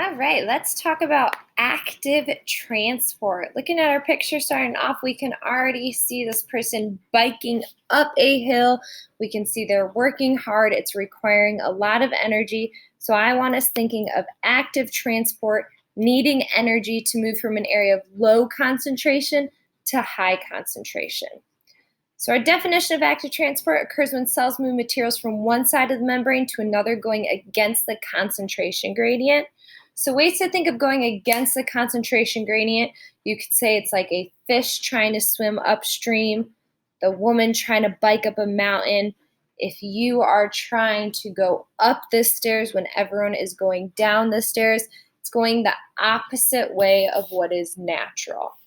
All right, let's talk about active transport. Looking at our picture starting off, we can already see this person biking up a hill. We can see they're working hard. It's requiring a lot of energy. So I want us thinking of active transport needing energy to move from an area of low concentration to high concentration. So our definition of active transport occurs when cells move materials from one side of the membrane to another going against the concentration gradient. So ways to think of going against the concentration gradient, you could say it's like a fish trying to swim upstream, the woman trying to bike up a mountain. If you are trying to go up the stairs when everyone is going down the stairs, it's going the opposite way of what is natural.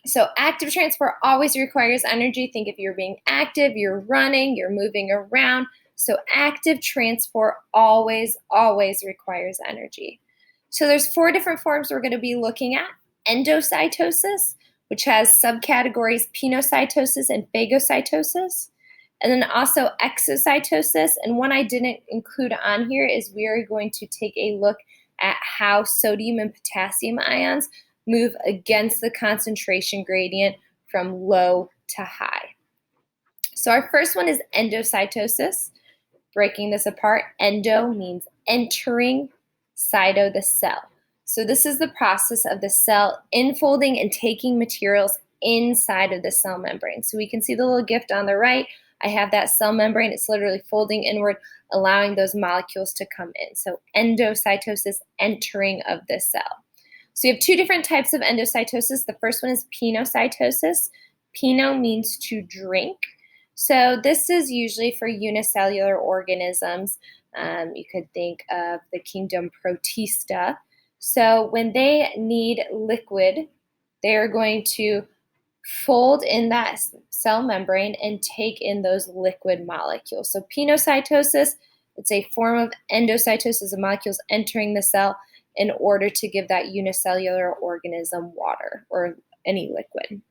So active transport always requires energy. Think if you're being active, you're running, you're moving around. So active transport always requires energy. So there's 4 different forms we're going to be looking at. Endocytosis, which has subcategories pinocytosis and phagocytosis. And then also exocytosis. And one I didn't include on here is we are going to take a look at how sodium and potassium ions move against the concentration gradient from low to high. So our first one is endocytosis. Breaking this apart, endo means entering, cyto the cell. So this is the process of the cell infolding and taking materials inside of the cell membrane. So we can see the little gift on the right. I have that cell membrane. It's literally folding inward, allowing those molecules to come in. So endocytosis, entering of the cell. So you have 2 different types of endocytosis. The first one is pinocytosis. Pino means to drink. So this is usually for unicellular organisms. You could think of the kingdom Protista. So when they need liquid, they are going to fold in that cell membrane and take in those liquid molecules. So pinocytosis, it's a form of endocytosis of molecules entering the cell in order to give that unicellular organism water or any liquid.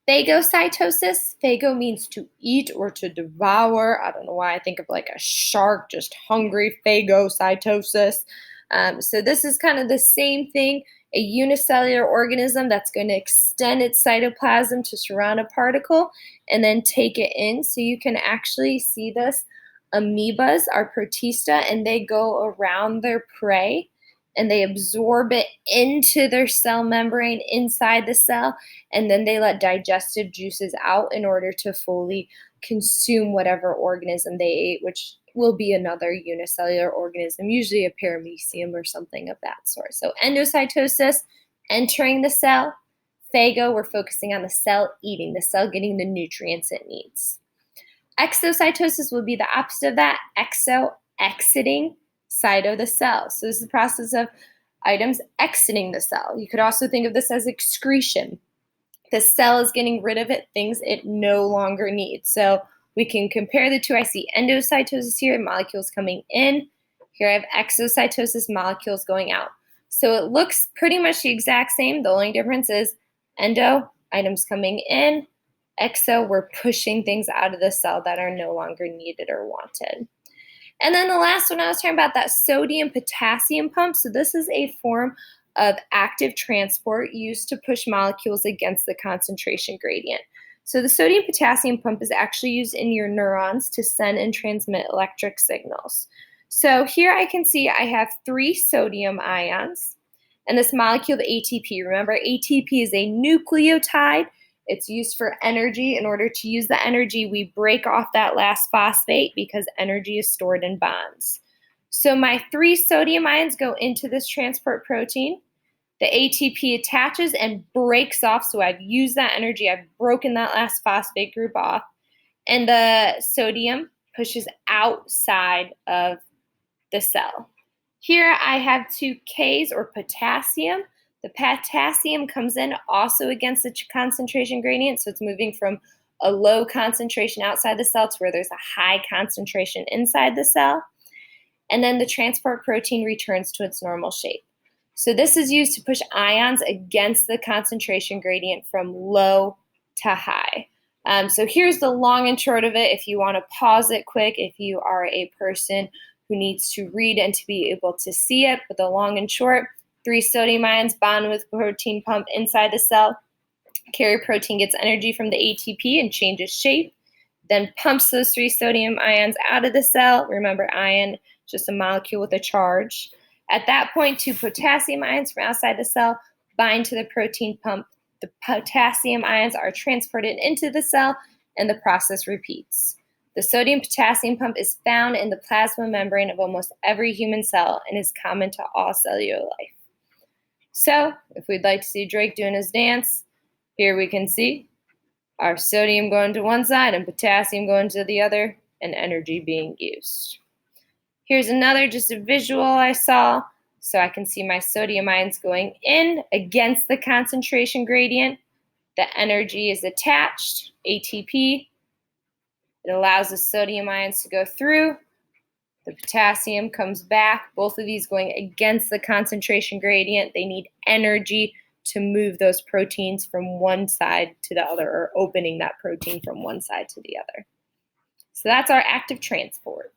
Phagocytosis, phago means to eat or to devour. I don't know why I think of like a shark, just hungry. Phagocytosis. So this is kind of the same thing, a unicellular organism that's going to extend its cytoplasm to surround a particle and then take it in. So you can actually see this. Amoebas are protista and they go around their prey and they absorb it into their cell membrane inside the cell, and then they let digestive juices out in order to fully consume whatever organism they ate, which will be another unicellular organism, usually a paramecium or something of that sort. So endocytosis, entering the cell. Phago, we're focusing on the cell eating, the cell getting the nutrients it needs. Exocytosis would be the opposite of that. Exo, exiting. Cyto, the cell. So this is the process of items exiting the cell. You could also think of this as excretion. The cell is getting rid of things it no longer needs. So we can compare the two. I see endocytosis here, molecules coming in. Here I have exocytosis, molecules going out. So it looks pretty much the exact same. The only difference is endo, items coming in. Exo, we're pushing things out of the cell that are no longer needed or wanted. And then the last one I was talking about, that sodium-potassium pump. So this is a form of active transport used to push molecules against the concentration gradient. So the sodium-potassium pump is actually used in your neurons to send and transmit electric signals. So here I can see I have 3 sodium ions and this molecule, the ATP. Remember, ATP is a nucleotide. It's used for energy. In order to use the energy, we break off that last phosphate because energy is stored in bonds. So my 3 sodium ions go into this transport protein. The ATP attaches and breaks off. So I've used that energy. I've broken that last phosphate group off. And the sodium pushes outside of the cell. Here I have 2 Ks or potassium. The potassium comes in also against the concentration gradient, so it's moving from a low concentration outside the cell to where there's a high concentration inside the cell. And then the transport protein returns to its normal shape. So this is used to push ions against the concentration gradient from low to high. So here's the long and short of it. If you want to pause it quick, if you are a person who needs to read and to be able to see it, but the long and short, 3 sodium ions bond with protein pump inside the cell. Carrier protein gets energy from the ATP and changes shape, then pumps those 3 sodium ions out of the cell. Remember, ion, just a molecule with a charge. At that point, 2 potassium ions from outside the cell bind to the protein pump. The potassium ions are transported into the cell, and the process repeats. The sodium-potassium pump is found in the plasma membrane of almost every human cell and is common to all cellular life. So, if we'd like to see Drake doing his dance, here we can see our sodium going to one side and potassium going to the other, and energy being used. Here's another, just a visual I saw. So I can see my sodium ions going in against the concentration gradient. The energy is attached, ATP. It allows the sodium ions to go through. The potassium comes back. Both of these going against the concentration gradient. They need energy to move those proteins from one side to the other, or opening that protein from one side to the other. So that's our active transport.